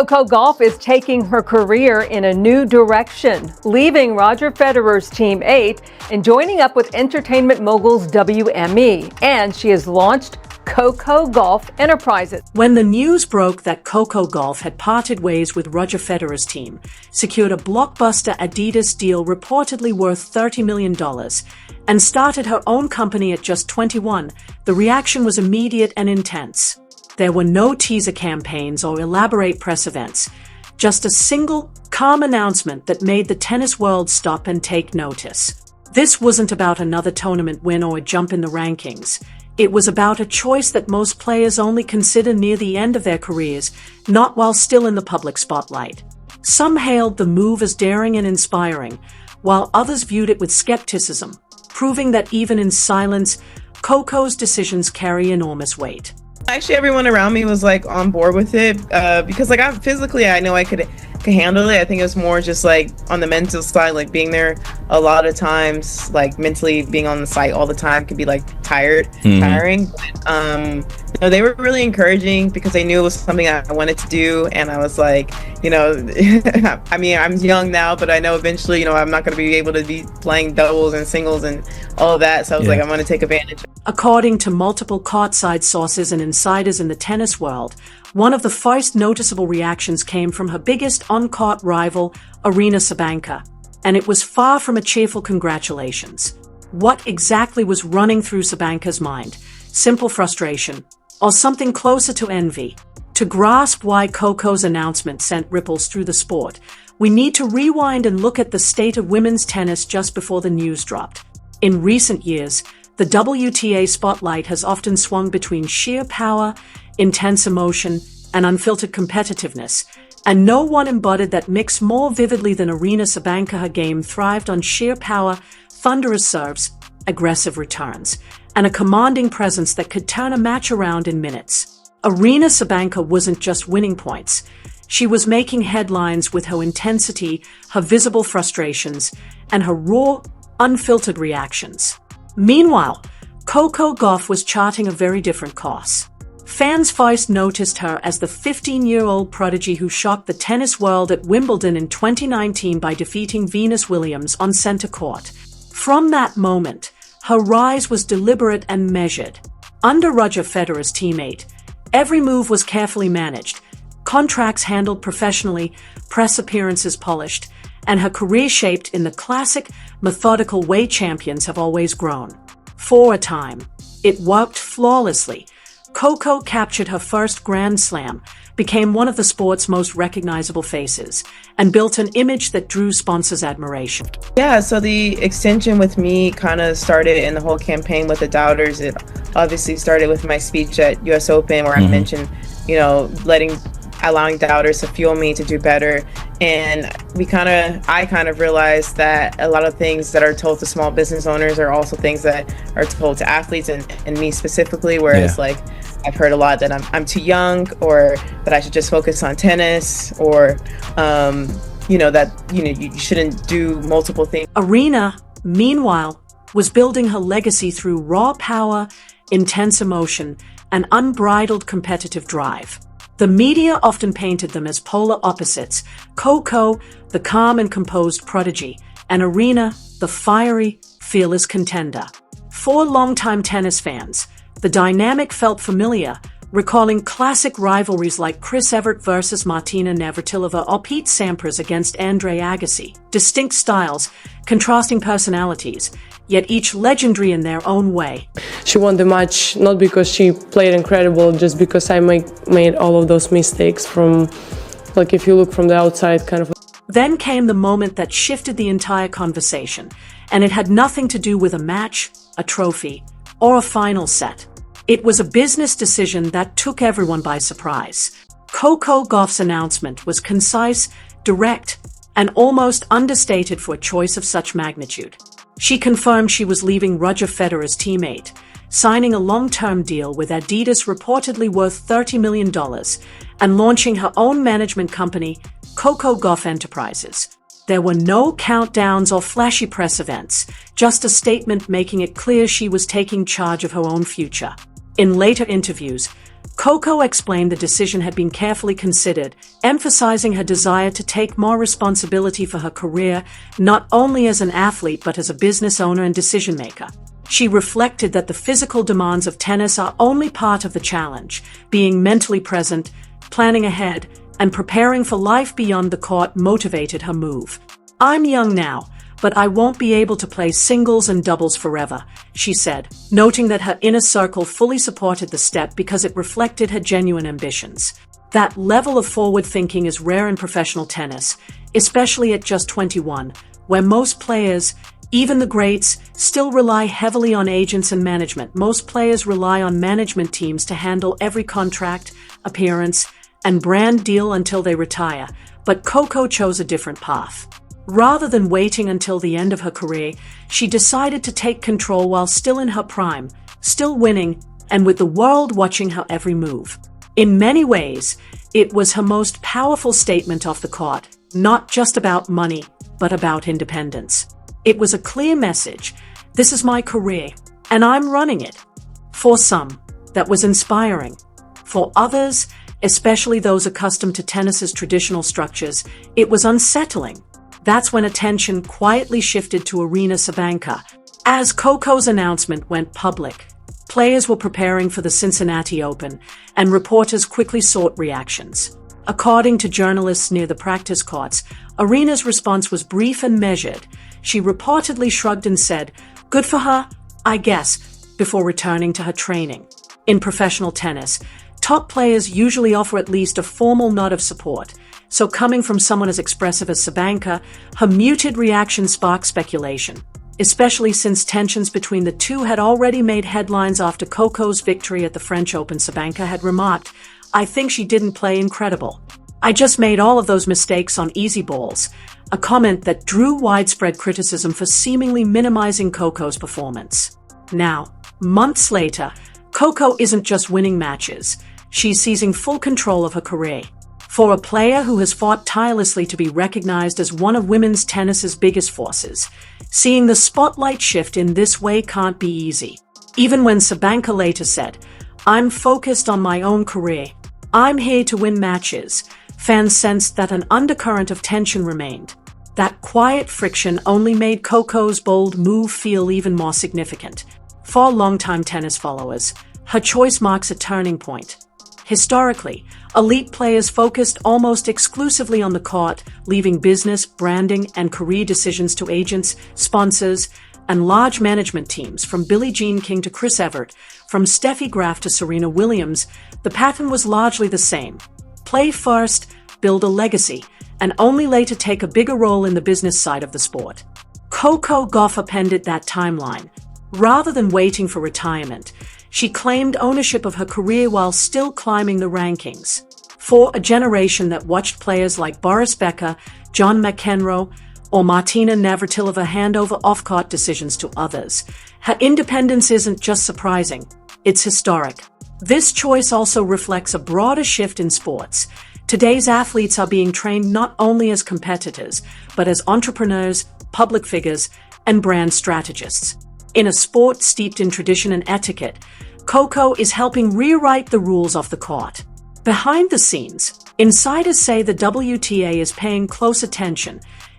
Coco Gauff is taking her career in a new direction, leaving Roger Federer's Team 8 and joining up with entertainment moguls WME. And she has launched Coco Gauff Enterprises. When the news broke that Coco Gauff had parted ways with Roger Federer's team, secured a blockbuster Adidas deal reportedly worth $30 million, and started her own company at just 21, the reaction was immediate and intense. There were no teaser campaigns or elaborate press events, just a single, calm announcement that made the tennis world stop and take notice. This wasn't about another tournament win or a jump in the rankings. It was about a choice that most players only consider near the end of their careers, not while still in the public spotlight. Some hailed the move as daring and inspiring, while others viewed it with skepticism, proving that even in silence, Coco's decisions carry enormous weight. Actually, everyone around me was like on board with it because like I know I could handle it. I think it was more just like on the mental side, like being there a lot of times, like mentally being on the site all the time could be like tiring. But, they were really encouraging because they knew it was something I wanted to do, and I was like, I mean, I'm young now, but I know eventually, I'm not going to be able to be playing doubles and singles and all of that. So I was like, I'm going to take advantage. According to multiple courtside sources and insiders in the tennis world, one of the first noticeable reactions came from her biggest on-court rival, Aryna Sabalenka, and it was far from a cheerful congratulations. What exactly was running through Sabalenka's mind? Simple frustration, or something closer to envy? To grasp why Coco's announcement sent ripples through the sport, we need to rewind and look at the state of women's tennis just before the news dropped. In recent years, the WTA spotlight has often swung between sheer power, intense emotion, and unfiltered competitiveness, and no one embodied that mix more vividly than Aryna Sabalenka. Her game thrived on sheer power, thunderous serves, aggressive returns, and a commanding presence that could turn a match around in minutes. Aryna Sabalenka wasn't just winning points. She was making headlines with her intensity, her visible frustrations, and her raw, unfiltered reactions. Meanwhile, Coco Gauff was charting a very different course. Fans first noticed her as the 15-year-old prodigy who shocked the tennis world at Wimbledon in 2019 by defeating Venus Williams on center court. From that moment, her rise was deliberate and measured. Under Roger Federer's Team 8, every move was carefully managed, contracts handled professionally, press appearances polished, and her career shaped in the classic, methodical way champions have always grown. For a time, it worked flawlessly. Coco captured her first Grand Slam, became one of the sport's most recognizable faces, and built an image that drew sponsors' admiration. Yeah, so the extension with me kind of started in the whole campaign with the doubters. It obviously started with my speech at US Open where I mentioned, allowing doubters to fuel me to do better. And I kind of realized that a lot of things that are told to small business owners are also things that are told to athletes and me specifically, whereas like I've heard a lot that I'm too young, or that I should just focus on tennis, or you shouldn't do multiple things. Aryna, meanwhile, was building her legacy through raw power, intense emotion, and unbridled competitive drive. The media often painted them as polar opposites: Coco, the calm and composed prodigy, and Aryna, the fiery, fearless contender. For longtime tennis fans, the dynamic felt familiar, recalling classic rivalries like Chris Evert versus Martina Navratilova or Pete Sampras against Andre Agassi. Distinct styles, contrasting personalities, yet each legendary in their own way. She won the match not because she played incredible, just because I made all of those mistakes from, like, if you look from the outside, kind of. Then came the moment that shifted the entire conversation, and it had nothing to do with a match, a trophy, or a final set. It was a business decision that took everyone by surprise. Coco Gauff's announcement was concise, direct, and almost understated for a choice of such magnitude. She confirmed she was leaving Roger Federer's Team 8, signing a long-term deal with Adidas reportedly worth $30 million, and launching her own management company, Coco Gauff Enterprises. There were no countdowns or flashy press events, just a statement making it clear she was taking charge of her own future. In later interviews, Coco explained the decision had been carefully considered, emphasizing her desire to take more responsibility for her career, not only as an athlete but as a business owner and decision-maker. She reflected that the physical demands of tennis are only part of the challenge. Being mentally present, planning ahead, and preparing for life beyond the court motivated her move. "I'm young now, but I won't be able to play singles and doubles forever," she said, noting that her inner circle fully supported the step because it reflected her genuine ambitions. That level of forward thinking is rare in professional tennis, especially at just 21, where most players, even the greats, still rely heavily on agents and management. Most players rely on management teams to handle every contract, appearance, and brand deal until they retire, but Coco chose a different path. Rather than waiting until the end of her career, she decided to take control while still in her prime, still winning, and with the world watching her every move. In many ways, it was her most powerful statement off the court, not just about money, but about independence. It was a clear message: this is my career, and I'm running it. For some, that was inspiring. For others, especially those accustomed to tennis's traditional structures, it was unsettling. That's when attention quietly shifted to Aryna Sabalenka. As Coco's announcement went public, players were preparing for the Cincinnati Open, and reporters quickly sought reactions. According to journalists near the practice courts, Aryna's response was brief and measured. She reportedly shrugged and said, "Good for her, I guess," before returning to her training. In professional tennis, top players usually offer at least a formal nod of support, so coming from someone as expressive as Sabalenka, her muted reaction sparked speculation, especially since tensions between the two had already made headlines after Coco's victory at the French Open. Sabalenka had remarked, "I think she didn't play incredible. I just made all of those mistakes on easy balls," a comment that drew widespread criticism for seemingly minimizing Coco's performance. Now, months later, Coco isn't just winning matches, she's seizing full control of her career. For a player who has fought tirelessly to be recognized as one of women's tennis's biggest forces, seeing the spotlight shift in this way can't be easy. Even when Sabalenka later said, "I'm focused on my own career. I'm here to win matches," fans sensed that an undercurrent of tension remained. That quiet friction only made Coco's bold move feel even more significant. For longtime tennis followers, her choice marks a turning point. Historically, elite players focused almost exclusively on the court, leaving business, branding, and career decisions to agents, sponsors, and large management teams. From Billie Jean King to Chris Evert, from Steffi Graf to Serena Williams, the pattern was largely the same. Play first, build a legacy, and only later take a bigger role in the business side of the sport. Coco Gauff appended that timeline. Rather than waiting for retirement, she claimed ownership of her career while still climbing the rankings. For a generation that watched players like Boris Becker, John McEnroe, or Martina Navratilova hand over off-court decisions to others, her independence isn't just surprising, it's historic. This choice also reflects a broader shift in sports. Today's athletes are being trained not only as competitors, but as entrepreneurs, public figures, and brand strategists. In a sport steeped in tradition and etiquette, Coco is helping rewrite the rules off the court. Behind the scenes, insiders say the WTA is paying close attention.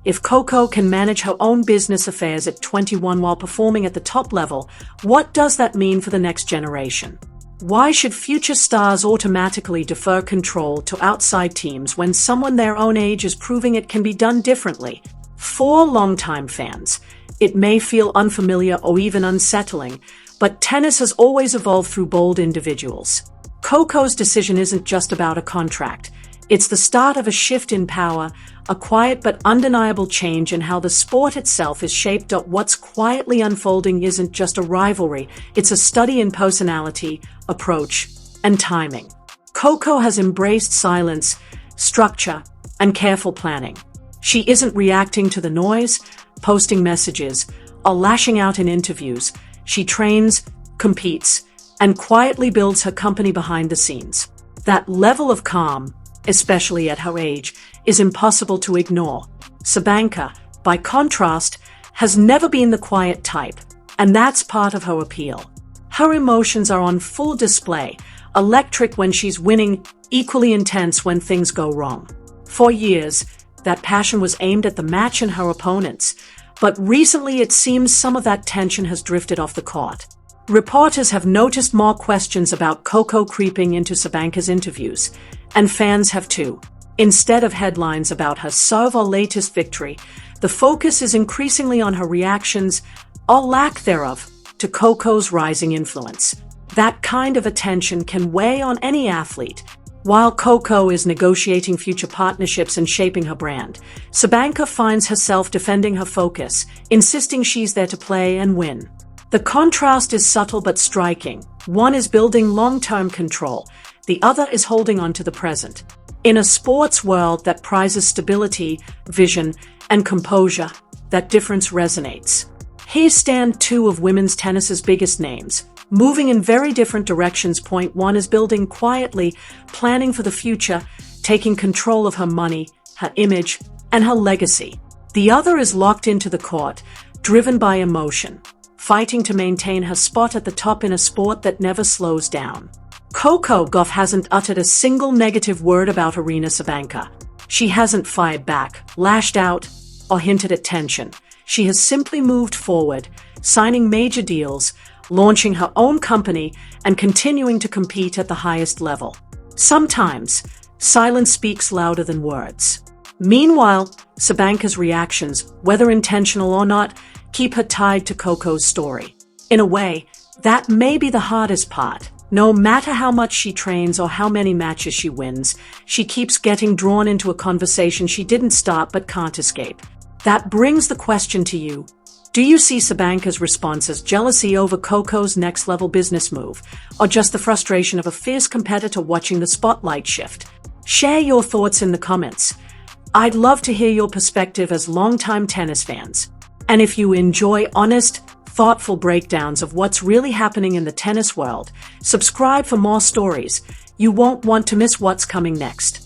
If Coco can manage her own business affairs at 21 while performing at the top level, what does that mean for the next generation? Why should future stars automatically defer control to outside teams when someone their own age is proving it can be done differently? For longtime fans, it may feel unfamiliar or even unsettling, but tennis has always evolved through bold individuals. Coco's decision isn't just about a contract. It's the start of a shift in power, a quiet but undeniable change in how the sport itself is shaped up. What's quietly unfolding isn't just a rivalry, it's a study in personality, approach, and timing. Coco has embraced silence, structure, and careful planning. She isn't reacting to the noise, posting messages, or lashing out in interviews. She trains, competes, and quietly builds her company behind the scenes. That level of calm, especially at her age, is impossible to ignore. Sabalenka, by contrast, has never been the quiet type, and that's part of her appeal. Her emotions are on full display, Electric when she's winning, equally intense when things go wrong. For years, that passion was aimed at the match and her opponents, but recently it seems some of that tension has drifted off the court. Reporters have noticed more questions about Coco creeping into Sabalenka's interviews, and fans have too. Instead of headlines about her serve or latest victory, the focus is increasingly on her reactions, or lack thereof, to Coco's rising influence. That kind of attention can weigh on any athlete. While Coco is negotiating future partnerships and shaping her brand, Sabalenka finds herself defending her focus, insisting she's there to play and win. The contrast is subtle but striking. One is building long-term control, the other is holding on to the present. In a sports world that prizes stability, vision, and composure, that difference resonates. Here stand two of women's tennis's biggest names, moving in very different directions. Point one is building quietly, planning for the future, taking control of her money, her image, and her legacy. The other is locked into the court, driven by emotion, fighting to maintain her spot at the top in a sport that never slows down. Coco Gauff hasn't uttered a single negative word about Aryna Sabalenka. She hasn't fired back, lashed out, or hinted at tension. She has simply moved forward, signing major deals, launching her own company, and continuing to compete at the highest level. Sometimes, silence speaks louder than words. Meanwhile, Sabalenka's reactions, whether intentional or not, keep her tied to Coco's story. In a way, that may be the hardest part. No matter how much she trains or how many matches she wins, she keeps getting drawn into a conversation she didn't start but can't escape. That brings the question to you. Do you see Sabalenka's response as jealousy over Coco's next-level business move, or just the frustration of a fierce competitor watching the spotlight shift? Share your thoughts in the comments. I'd love to hear your perspective as longtime tennis fans. And if you enjoy honest, thoughtful breakdowns of what's really happening in the tennis world, subscribe for more stories. You won't want to miss what's coming next.